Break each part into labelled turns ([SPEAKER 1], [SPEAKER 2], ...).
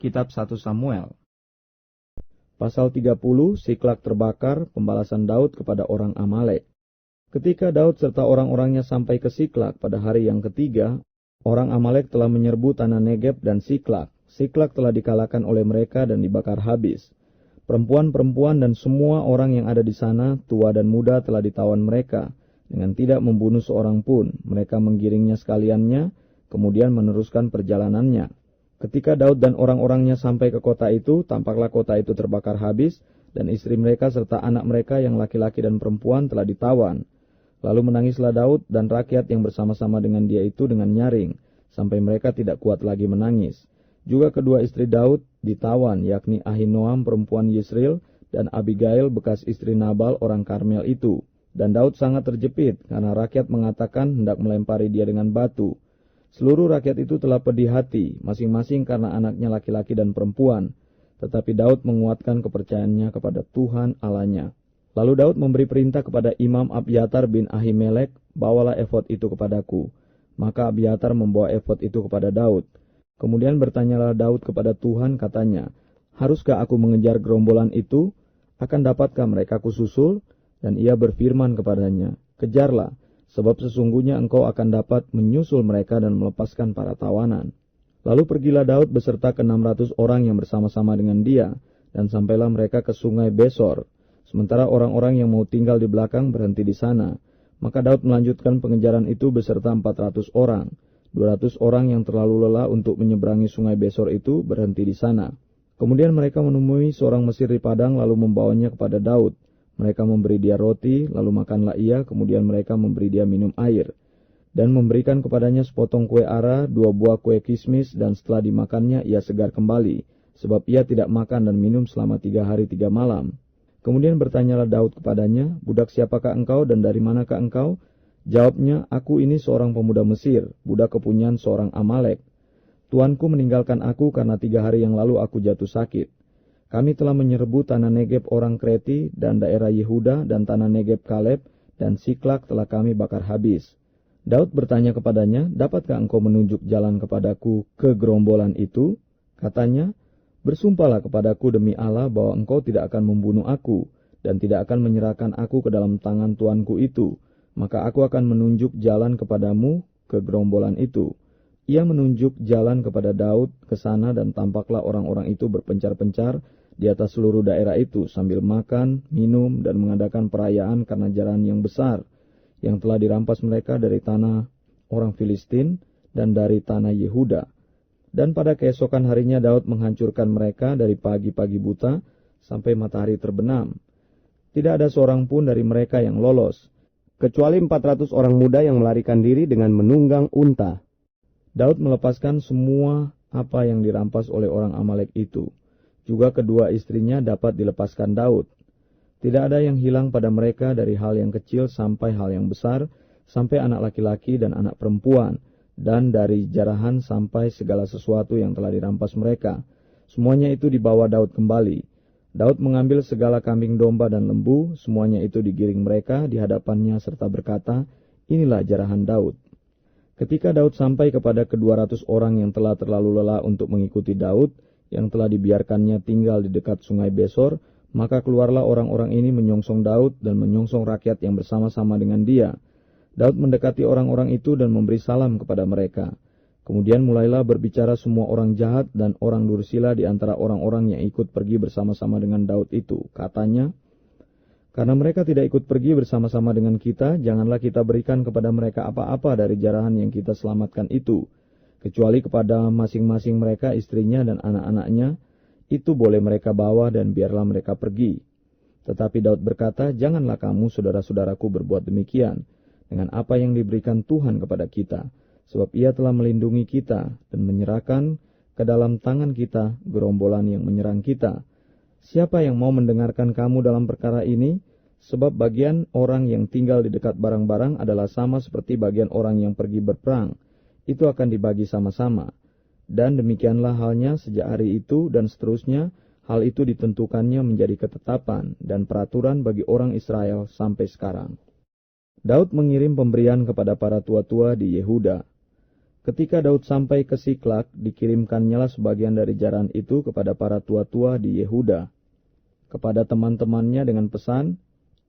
[SPEAKER 1] Kitab 1 Samuel.
[SPEAKER 2] Pasal 30, Siklak terbakar, pembalasan Daud kepada orang Amalek. Ketika Daud serta orang-orangnya sampai ke Siklak pada hari yang ketiga, orang Amalek telah menyerbu tanah Negeb dan Siklak. Siklak telah dikalahkan oleh mereka dan dibakar habis. Perempuan-perempuan dan semua orang yang ada di sana, tua dan muda, telah ditawan mereka, dengan tidak membunuh seorang pun. Mereka menggiringnya sekaliannya, kemudian meneruskan perjalanannya. Ketika Daud dan orang-orangnya sampai ke kota itu, tampaklah kota itu terbakar habis, dan istri mereka serta anak mereka yang laki-laki dan perempuan telah ditawan. Lalu menangislah Daud dan rakyat yang bersama-sama dengan dia itu dengan nyaring, sampai mereka tidak kuat lagi menangis. Juga kedua istri Daud ditawan, yakni Ahinoam perempuan Yisril dan Abigail bekas istri Nabal orang Karmel itu. Dan Daud sangat terjepit, karena rakyat mengatakan hendak melempari dia dengan batu. Seluruh rakyat itu telah pedih hati, masing-masing karena anaknya laki-laki dan perempuan. Tetapi Daud menguatkan kepercayaannya kepada Tuhan Allahnya. Lalu Daud memberi perintah kepada Imam Abiatar bin Ahimelek, bawalah efod itu kepadaku. Maka Abiatar membawa efod itu kepada Daud. Kemudian bertanyalah Daud kepada Tuhan, katanya, haruskah aku mengejar gerombolan itu? Akan dapatkah mereka kususul? Dan ia berfirman kepadanya, kejarlah, sebab sesungguhnya engkau akan dapat menyusul mereka dan melepaskan para tawanan. Lalu pergilah Daud beserta ke-600 orang yang bersama-sama dengan dia, dan sampailah mereka ke sungai Besor. Sementara orang-orang yang mau tinggal di belakang berhenti di sana. Maka Daud melanjutkan pengejaran itu beserta 400 orang. 200 orang yang terlalu lelah untuk menyeberangi sungai Besor itu berhenti di sana. Kemudian mereka menemui seorang Mesir di padang lalu membawanya kepada Daud. Mereka memberi dia roti, lalu makanlah ia, kemudian mereka memberi dia minum air. Dan memberikan kepadanya sepotong kue ara, 2 buah kue kismis, dan setelah dimakannya ia segar kembali, sebab ia tidak makan dan minum selama 3 hari 3 malam. Kemudian bertanyalah Daud kepadanya, budak siapakah engkau dan dari manakah engkau? Jawabnya, aku ini seorang pemuda Mesir, budak kepunyaan seorang Amalek. Tuanku meninggalkan aku karena 3 hari yang lalu aku jatuh sakit. Kami telah menyerbu tanah Negeb orang Kreti dan daerah Yehuda dan tanah Negeb Kaleb dan Siklak telah kami bakar habis. Daud bertanya kepadanya, dapatkah engkau menunjuk jalan kepadaku ke gerombolan itu? Katanya, bersumpahlah kepadaku demi Allah bahwa engkau tidak akan membunuh aku dan tidak akan menyerahkan aku ke dalam tangan tuanku itu. Maka aku akan menunjuk jalan kepadamu ke gerombolan itu. Ia menunjuk jalan kepada Daud ke sana dan tampaklah orang-orang itu berpencar-pencar di atas seluruh daerah itu sambil makan, minum, dan mengadakan perayaan karena jaran yang besar yang telah dirampas mereka dari tanah orang Filistin dan dari tanah Yehuda. Dan pada keesokan harinya Daud menghancurkan mereka dari pagi-pagi buta sampai matahari terbenam. Tidak ada seorang pun dari mereka yang lolos, kecuali 400 orang muda yang melarikan diri dengan menunggang unta. Daud melepaskan semua apa yang dirampas oleh orang Amalek itu. Juga kedua istrinya dapat dilepaskan Daud. Tidak ada yang hilang pada mereka dari hal yang kecil sampai hal yang besar, sampai anak laki-laki dan anak perempuan, dan dari jarahan sampai segala sesuatu yang telah dirampas mereka. Semuanya itu dibawa Daud kembali. Daud mengambil segala kambing domba dan lembu, semuanya itu digiring mereka di hadapannya serta berkata, inilah jarahan Daud. Ketika Daud sampai kepada ke-200 orang yang telah terlalu lelah untuk mengikuti Daud, yang telah dibiarkannya tinggal di dekat sungai Besor, maka keluarlah orang-orang ini menyongsong Daud dan menyongsong rakyat yang bersama-sama dengan dia. Daud mendekati orang-orang itu dan memberi salam kepada mereka. Kemudian mulailah berbicara semua orang jahat dan orang dursila di antara orang-orang yang ikut pergi bersama-sama dengan Daud itu. Katanya, karena mereka tidak ikut pergi bersama-sama dengan kita, janganlah kita berikan kepada mereka apa-apa dari jarahan yang kita selamatkan itu, kecuali kepada masing-masing mereka istrinya dan anak-anaknya, itu boleh mereka bawa dan biarlah mereka pergi. Tetapi Daud berkata, janganlah kamu saudara-saudaraku berbuat demikian dengan apa yang diberikan Tuhan kepada kita, sebab ia telah melindungi kita dan menyerahkan ke dalam tangan kita gerombolan yang menyerang kita. Siapa yang mau mendengarkan kamu dalam perkara ini? Sebab bagian orang yang tinggal di dekat barang-barang adalah sama seperti bagian orang yang pergi berperang. Itu akan dibagi sama-sama. Dan demikianlah halnya sejak hari itu dan seterusnya, hal itu ditentukannya menjadi ketetapan dan peraturan bagi orang Israel sampai sekarang. Daud mengirim pemberian kepada para tua-tua di Yehuda. Ketika Daud sampai ke Siklak, dikirimkannyalah sebagian dari jarahan itu kepada para tua-tua di Yehuda, kepada teman-temannya dengan pesan,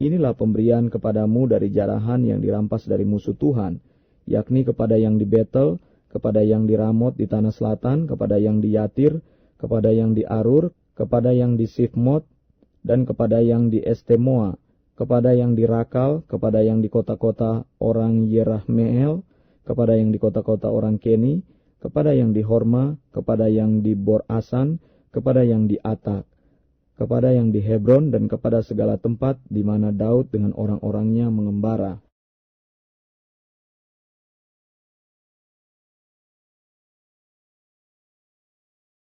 [SPEAKER 2] inilah pemberian kepadamu dari jarahan yang dirampas dari musuh Tuhan, yakni kepada yang di Betel, kepada yang di Ramot di tanah selatan, kepada yang di Yatir, kepada yang di Arur, kepada yang di Sifmot, dan kepada yang di Estemoa, kepada yang di Rakal, kepada yang di kota-kota orang Yerahmeel, kepada yang di kota-kota orang Keni, kepada yang di Horma, kepada yang di Bor-Asan, kepada yang di Atak, kepada yang di Hebron, dan kepada segala tempat di mana Daud dengan orang-orangnya mengembara.